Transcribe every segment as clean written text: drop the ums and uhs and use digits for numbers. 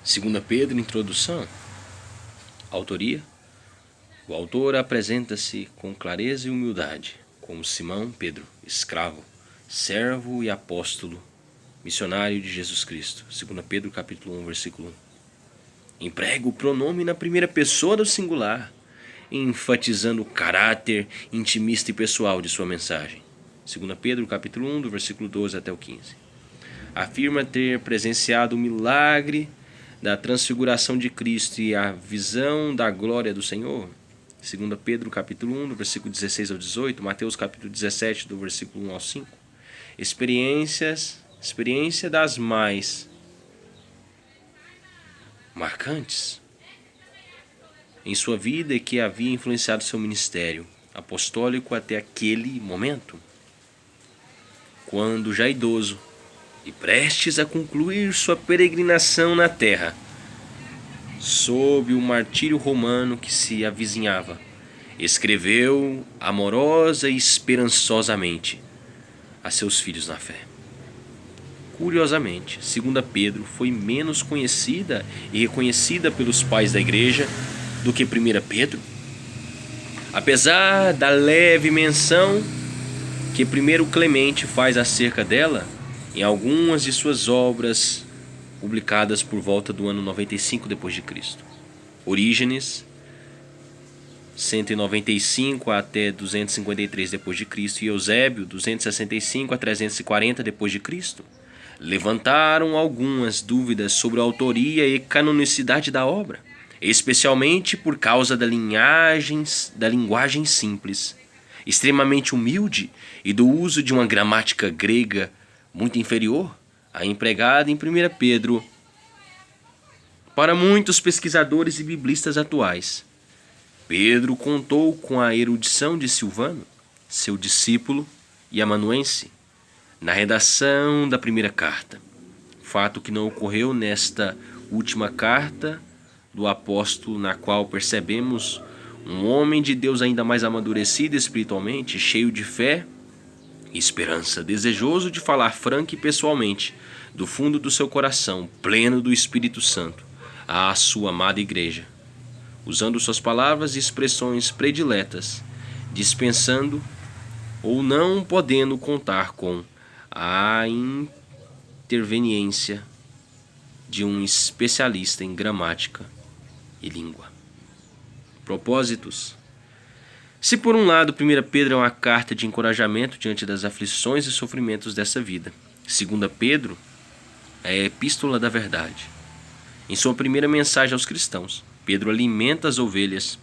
Segunda Pedro, introdução. Autoria. O autor apresenta-se com clareza e humildade, como Simão Pedro, escravo, servo e apóstolo, missionário de Jesus Cristo. 2 Pedro capítulo 1, versículo 1. Emprega o pronome na primeira pessoa do singular, enfatizando o caráter intimista e pessoal de sua mensagem. 2 Pedro capítulo 1, do versículo 12 até o 15. Afirma ter presenciado o milagre da transfiguração de Cristo e a visão da glória do Senhor. 2 Pedro capítulo 1, do versículo 16 ao 18, Mateus capítulo 17, do versículo 1 ao 5. Experiência das mais marcantes em sua vida e que havia influenciado seu ministério apostólico até aquele momento. Quando já idoso e prestes a concluir sua peregrinação na terra, sob o martírio romano que se avizinhava, escreveu amorosa e esperançosamente a seus filhos na fé. Curiosamente, 2 Pedro foi menos conhecida e reconhecida pelos pais da igreja do que 1 Pedro, apesar da leve menção que 1 Clemente faz acerca dela em algumas de suas obras publicadas por volta do ano 95 d.C. Orígenes, 195 até 253 d.C. e Eusébio, 265 a 340 d.C. levantaram algumas dúvidas sobre a autoria e canonicidade da obra, especialmente por causa da linguagem simples, extremamente humilde e do uso de uma gramática grega muito inferior à empregada em 1 Pedro. Para muitos pesquisadores e biblistas atuais, Pedro contou com a erudição de Silvano, seu discípulo e amanuense, na redação da primeira carta, fato que não ocorreu nesta última carta do apóstolo, na qual percebemos um homem de Deus ainda mais amadurecido espiritualmente, cheio de fé e esperança, desejoso de falar franca e pessoalmente, do fundo do seu coração, pleno do Espírito Santo, à sua amada igreja, usando suas palavras e expressões prediletas, dispensando ou não podendo contar com a interveniência de um especialista em gramática e língua. Propósitos. Se por um lado 1 Pedro é uma carta de encorajamento diante das aflições e sofrimentos dessa vida, 2 Pedro é a epístola da verdade. Em sua primeira mensagem aos cristãos, Pedro alimenta as ovelhas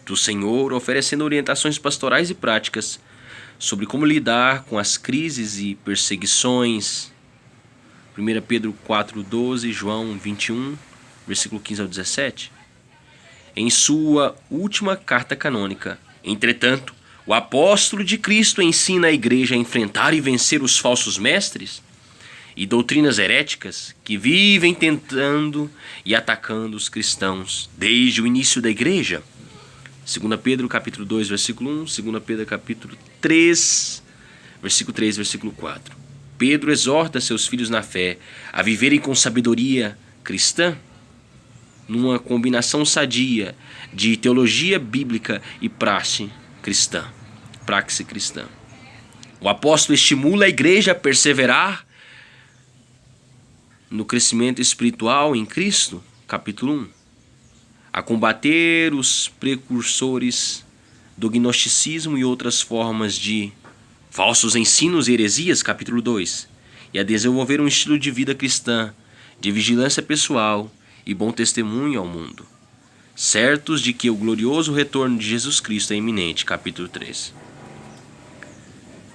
do Senhor, oferecendo orientações pastorais e práticas sobre como lidar com as crises e perseguições. 1 Pedro 4,12, João 21, versículo 15 ao 17. Em sua última carta canônica, entretanto, o apóstolo de Cristo ensina a igreja a enfrentar e vencer os falsos mestres e doutrinas heréticas que vivem tentando e atacando os cristãos desde o início da igreja. 2 Pedro capítulo 2, versículo 1, 2 Pedro capítulo 3, versículo 3, versículo 4. Pedro exorta seus filhos na fé a viverem com sabedoria cristã, numa combinação sadia de teologia bíblica e praxe cristã. O apóstolo estimula a igreja a perseverar no crescimento espiritual em Cristo, capítulo 1, a combater os precursores do gnosticismo e outras formas de falsos ensinos e heresias, capítulo 2, e a desenvolver um estilo de vida cristã, de vigilância pessoal e bom testemunho ao mundo, certos de que o glorioso retorno de Jesus Cristo é iminente, capítulo 3.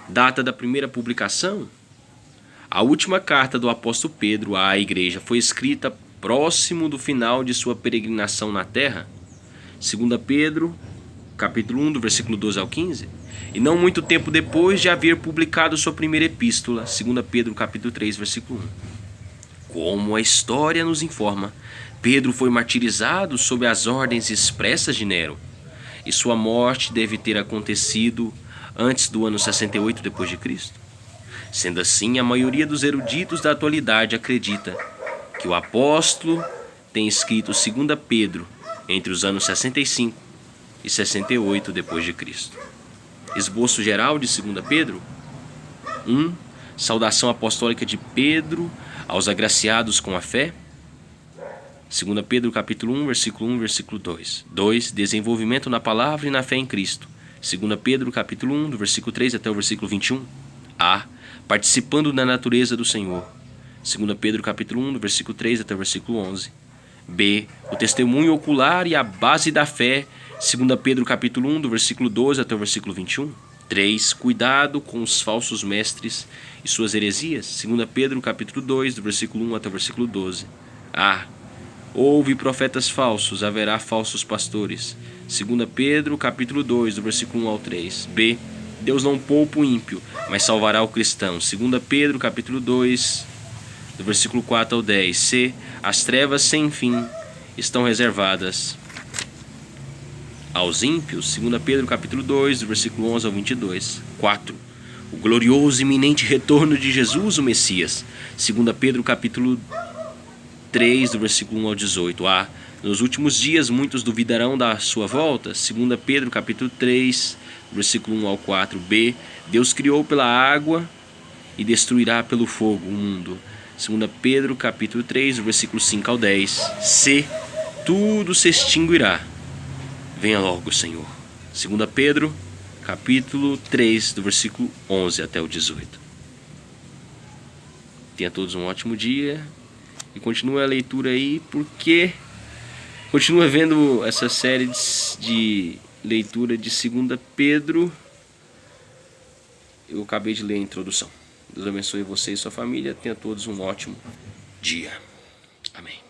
Data da primeira publicação. A última carta do apóstolo Pedro à igreja foi escrita próximo do final de sua peregrinação na terra, 2 Pedro, capítulo 1, do versículo 12 ao 15, e não muito tempo depois de haver publicado sua primeira epístola, 2 Pedro, capítulo 3, versículo 1. Como a história nos informa, Pedro foi martirizado sob as ordens expressas de Nero, e sua morte deve ter acontecido antes do ano 68 d.C. Sendo assim, a maioria dos eruditos da atualidade acredita que o apóstolo tem escrito 2 Pedro entre os anos 65 e 68 depois de Cristo. Esboço geral de 2 Pedro. 1. Saudação apostólica de Pedro aos agraciados com a fé. 2 Pedro capítulo 1, versículo 1, versículo 2. 2. Desenvolvimento na palavra e na fé em Cristo. 2 Pedro capítulo 1, do versículo 3 até o versículo 21. A. Participando da natureza do Senhor. 2 Pedro capítulo 1, do versículo 3 até o versículo 11. B. O testemunho ocular e a base da fé. 2 Pedro capítulo 1, do versículo 12 até o versículo 21. 3. Cuidado com os falsos mestres e suas heresias. 2 Pedro capítulo 2, do versículo 1 até o versículo 12. A. Houve profetas falsos, haverá falsos pastores. 2 Pedro capítulo 2, do versículo 1 ao 3. B. Deus não poupa o ímpio, mas salvará o cristão. 2 Pedro capítulo 2, do versículo 4 ao 10. C. As trevas sem fim estão reservadas aos ímpios. 2 Pedro capítulo 2, do versículo 11 ao 22. 4. O glorioso e iminente retorno de Jesus, o Messias. 2 Pedro capítulo 3, do versículo 1 ao 18. A. Nos últimos dias muitos duvidarão da sua volta. 2 Pedro capítulo 3, versículo 1 ao 4. B. Deus criou pela água e destruirá pelo fogo o mundo. 2 Pedro capítulo 3, versículo 5 ao 10. C. Tudo se extinguirá. Venha logo, Senhor. 2 Pedro capítulo 3, do versículo 11 até o 18. Tenha todos um ótimo dia e continue a leitura aí, porque continua vendo essa série de leitura de 2 Pedro. Eu acabei de ler a introdução. Deus abençoe você e sua família. Tenha todos um ótimo dia. Amém.